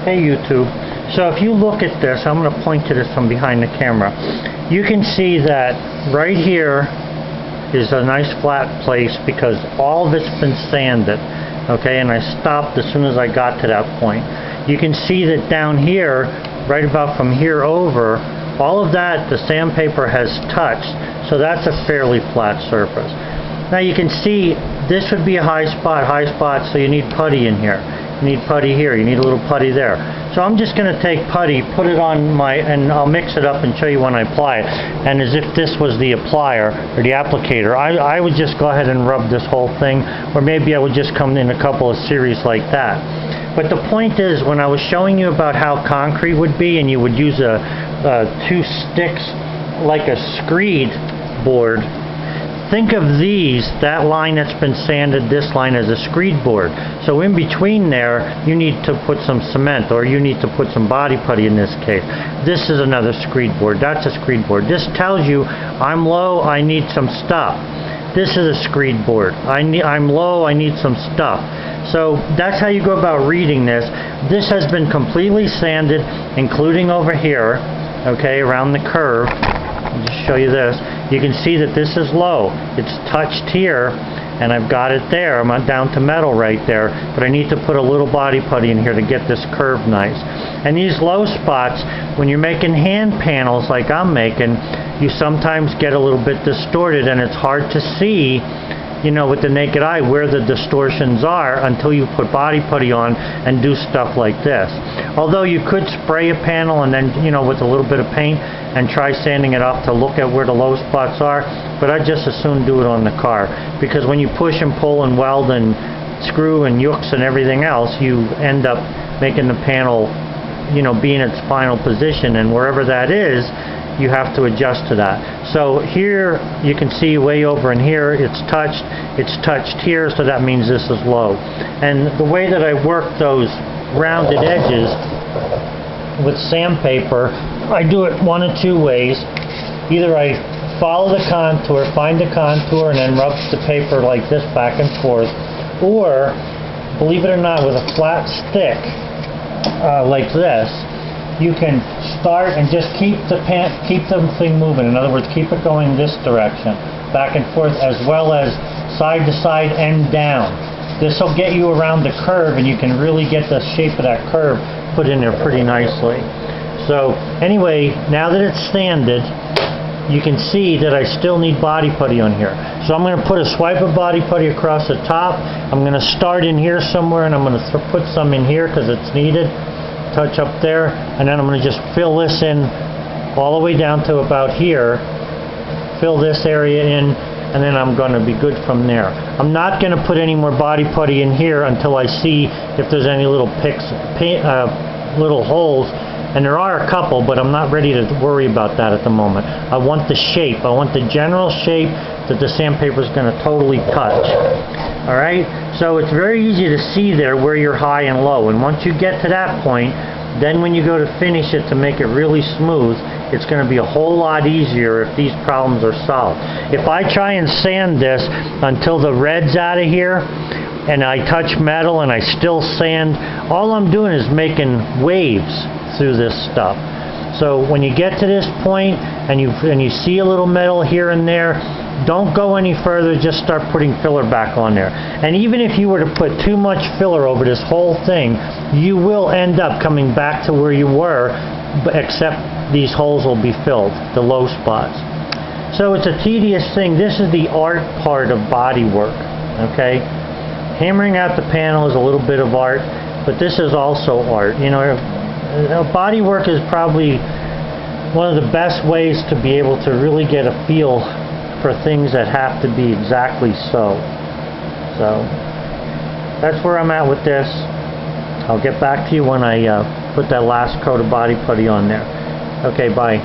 Hey YouTube. So if you look at this, I'm going to point to this from behind the camera. You can see that right here is a nice flat place because all of it's been sanded. Okay, and I stopped as soon as I got to that point. You can see that down here, right about from here over, all of that the sandpaper has touched, so that's a fairly flat surface. Now you can see this would be a high spot, so you need putty in here. You need putty here, you need a little putty there. So I'm just going to take putty, put it on and I'll mix it up and show you when I apply it. And as if this was the applier or the applicator, I would just go ahead and rub this whole thing, or maybe I would just come in a couple of series like that. But the point is, when I was showing you about how concrete would be, and you would use two sticks like a screed board, think of these, that line that's been sanded, this line as a screed board. So in between there, you need to put some cement, or you need to put some body putty in this case. This is another screed board. That's a screed board. This tells you, I'm low, I need some stuff. This is a screed board. I'm low, I need some stuff. So that's how you go about reading this. This has been completely sanded, including over here, okay, around the curve. I'll just show you this. You can see that this is low. It's touched here, and I've got it there. I'm down to metal right there, but I need to put a little body putty in here to get this curve nice. And these low spots, when you're making hand panels like I'm making, you sometimes get a little bit distorted, and it's hard to see, you know, with the naked eye where the distortions are until you put body putty on and do stuff like this. Although you could spray a panel and then, you know, with a little bit of paint and try sanding it off to look at where the low spots are, but I'd just as soon do it on the car, because when you push and pull and weld and screw and yooks and everything else, you end up making the panel, you know, be in its final position, and wherever that is, you have to adjust to that. So here you can see way over in here it's touched here, so that means this is low. And the way that I work those rounded edges with sandpaper, I do it one of two ways. Either I follow the contour, find the contour, and then rub the paper like this back and forth, or, believe it or not, with a flat stick like this, you can start and just keep the thing moving. In other words, keep it going this direction, back and forth, as well as side to side and down. This will get you around the curve, and you can really get the shape of that curve put in there pretty nicely. So anyway, now that it's sanded, you can see that I still need body putty on here. So I'm going to put a swipe of body putty across the top. I'm going to start in here somewhere, and I'm going to put some in here because it's needed. Touch up there, and then I'm going to just fill this in all the way down to about here, fill this area in, and then I'm going to be good from there. I'm not going to put any more body putty in here until I see if there's any little little holes, and there are a couple, but I'm not ready to worry about that at the moment. I want the shape. I want the general shape that the sandpaper is going to totally touch. Alright, so it's very easy to see there where you're high and low, and once you get to that point, then when you go to finish it to make it really smooth, it's going to be a whole lot easier if these problems are solved. If I try and sand this until the red's out of here, and I touch metal and I still sand, all I'm doing is making waves through this stuff. So when you get to this point and you see a little metal here and there, don't go any further, just start putting filler back on there. And even if you were to put too much filler over this whole thing, you will end up coming back to where you were, except these holes will be filled, the low spots. So it's a tedious thing. This is the art part of body work, okay? Hammering out the panel is a little bit of art, but this is also art. You know, body work is probably one of the best ways to be able to really get a feel for things that have to be exactly so. So that's where I'm at with this. I'll get back to you when I put that last coat of body putty on there. Okay, bye.